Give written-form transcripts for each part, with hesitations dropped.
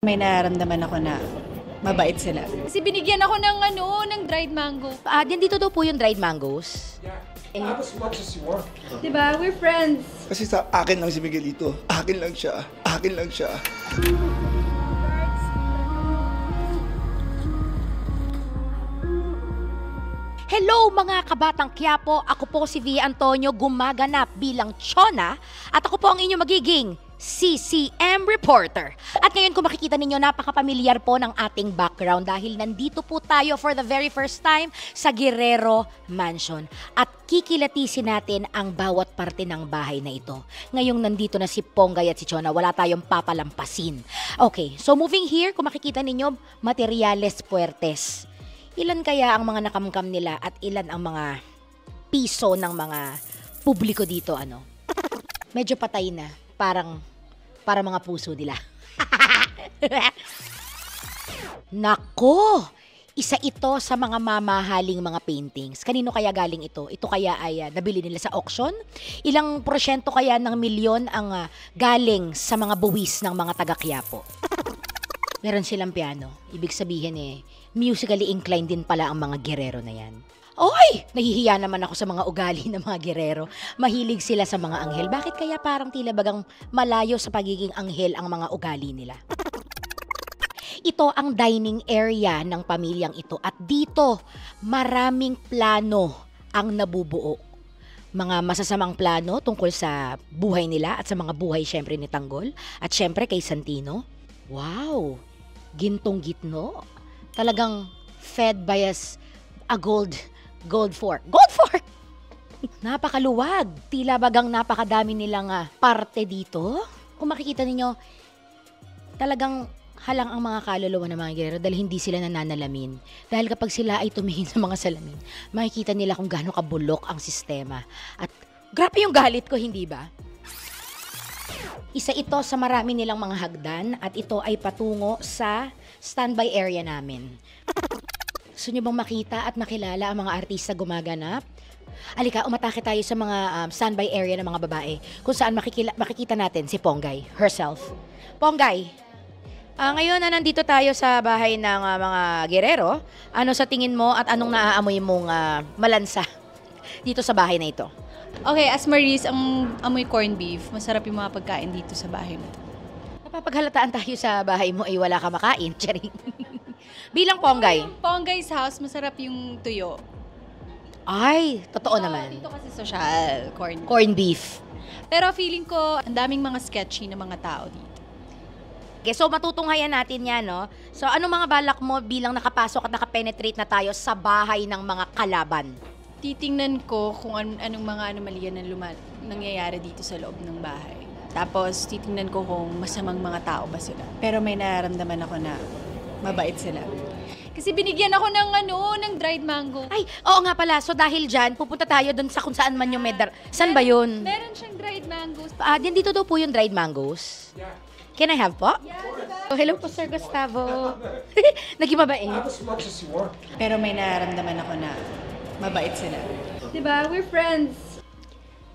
May nararamdaman ako na mabait sila. Kasi binigyan ako ng dried mango. Dito daw po yung dried mangoes. Have as much as you want. Diba? We're friends. Kasi sa akin lang si Miguelito. Akin lang siya. Akin lang siya. Hello mga kabatang Quiapo, ako po si Via Antonio, gumaganap bilang Chona at ako po ang inyong magiging CCM reporter. At ngayon kung makikita ninyo, napaka-pamilyar po ng ating background dahil nandito po tayo for the very first time sa Guerrero Mansion. At kikilatisin natin ang bawat parte ng bahay na ito. Ngayong nandito na si Ponggay at si Chona, wala tayong papalampasin. Okay, so moving here, kung makikita ninyo, materyales puertes. Ilan kaya ang mga nakamkam nila at ilan ang mga piso ng mga publiko dito, ano? Medyo patay na. Para mga puso nila. Nako! Isa ito sa mga mamahaling mga paintings. Kanino kaya galing ito? Ito kaya ay nabili nila sa auction? Ilang porsyento kaya ng milyon ang galing sa mga buwis ng mga taga-Quiapo? Meron silang piano. Ibig sabihin musically inclined din pala ang mga Guerrero na yan. Oy! Nahihiya naman ako sa mga ugali ng mga Guerrero. Mahilig sila sa mga anghel. Bakit kaya parang tila bagang malayo sa pagiging anghel ang mga ugali nila? Ito ang dining area ng pamilyang ito. At dito, maraming plano ang nabubuo. Mga masasamang plano tungkol sa buhay nila at sa mga buhay syempre ni Tanggol. At syempre kay Santino. Wow! Gintong gitno. Talagang fed by a gold fork. Gold fork! Napakaluwag. Tila bagang napakadami nilang parte dito. Kung makikita ninyo, talagang halang ang mga kaluluwa ng mga Guerrero dahil hindi sila nananalamin. Dahil kapag sila ay tumingin sa mga salamin, makikita nila kung gaano kabulok ang sistema. At grabe yung galit ko, hindi ba? Isa ito sa marami nilang mga hagdan at ito ay patungo sa standby area namin. Gusto nyo bang makita at makilala ang mga artista gumaganap? Alika, umatake tayo sa mga standby area ng mga babae kung saan makikita natin si Ponggay herself. Ponggay, ngayon na nandito tayo sa bahay ng mga Guerrero, ano sa tingin mo at anong naaamoy mong malansa dito sa bahay na ito? Okay, as Maris, ang amoy corned beef, masarap yung mga pagkain dito sa bahay na to. Napapaghalataan tayo sa bahay mo ay wala ka makain, charing. Bilang Ponggay. Ponggay's house, masarap yung tuyo. Ay, totoo naman. Dito kasi social, Corned beef. Pero feeling ko, ang daming mga sketchy na mga tao dito. Okay, so matutunghayan natin yan, no? So, ano mga balak mo bilang nakapasok at nakapenetrate na tayo sa bahay ng mga kalaban? Titingnan ko kung anong mga anomalya na nangyayari dito sa loob ng bahay. Tapos, titingnan ko kung masamang mga tao ba sila. Pero may nararamdaman ako na mabait sila. Kasi binigyan ako ng dried mango. Ay, oo nga pala. So, dahil dyan, pupunta tayo dun sa kung saan man yung Saan ba yun? Meron siyang dried mangoes. Dito daw po yung dried mangoes. Yeah. Can I have po? Yeah, diba? Oh, hello po, Sir Gustavo. Naging mabait. Have as much as you want. Pero may nararamdaman ako na mabait sila. Diba? We're friends.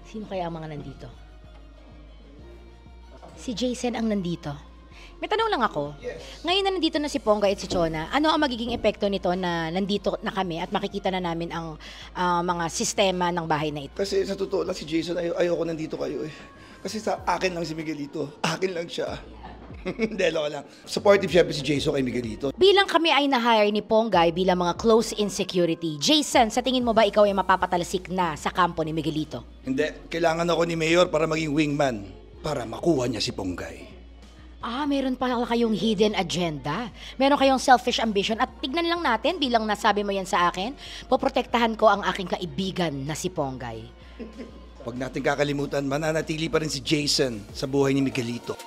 Sino kaya ang mga nandito? Si Jason ang nandito. May tanong lang ako. Ngayon na nandito na si Ponggay at si Chona, ano ang magiging epekto nito na nandito na kami at makikita na namin ang mga sistema ng bahay na ito? Kasi sa totoo lang si Jason, ayoko nandito kayo eh. Kasi sa akin lang si Miguelito. Akin lang siya. Hindi, loko lang. Supportive syempre si Jason kay Miguelito. Bilang kami ay na-hire ni Ponggay bilang mga close in security, Jason, sa tingin mo ba ikaw ay mapapatalsik na sa kampo ni Miguelito? Hindi, kailangan ako ni Mayor para maging wingman. Para makuha niya si Ponggay. Meron pa kayong hidden agenda. Meron kayong selfish ambition. At tignan lang natin, bilang nasabi mo yan sa akin, poprotektahan ko ang aking kaibigan na si Ponggay. Huwag natin kakalimutan, mananatili pa rin si Jason sa buhay ni Miguelito.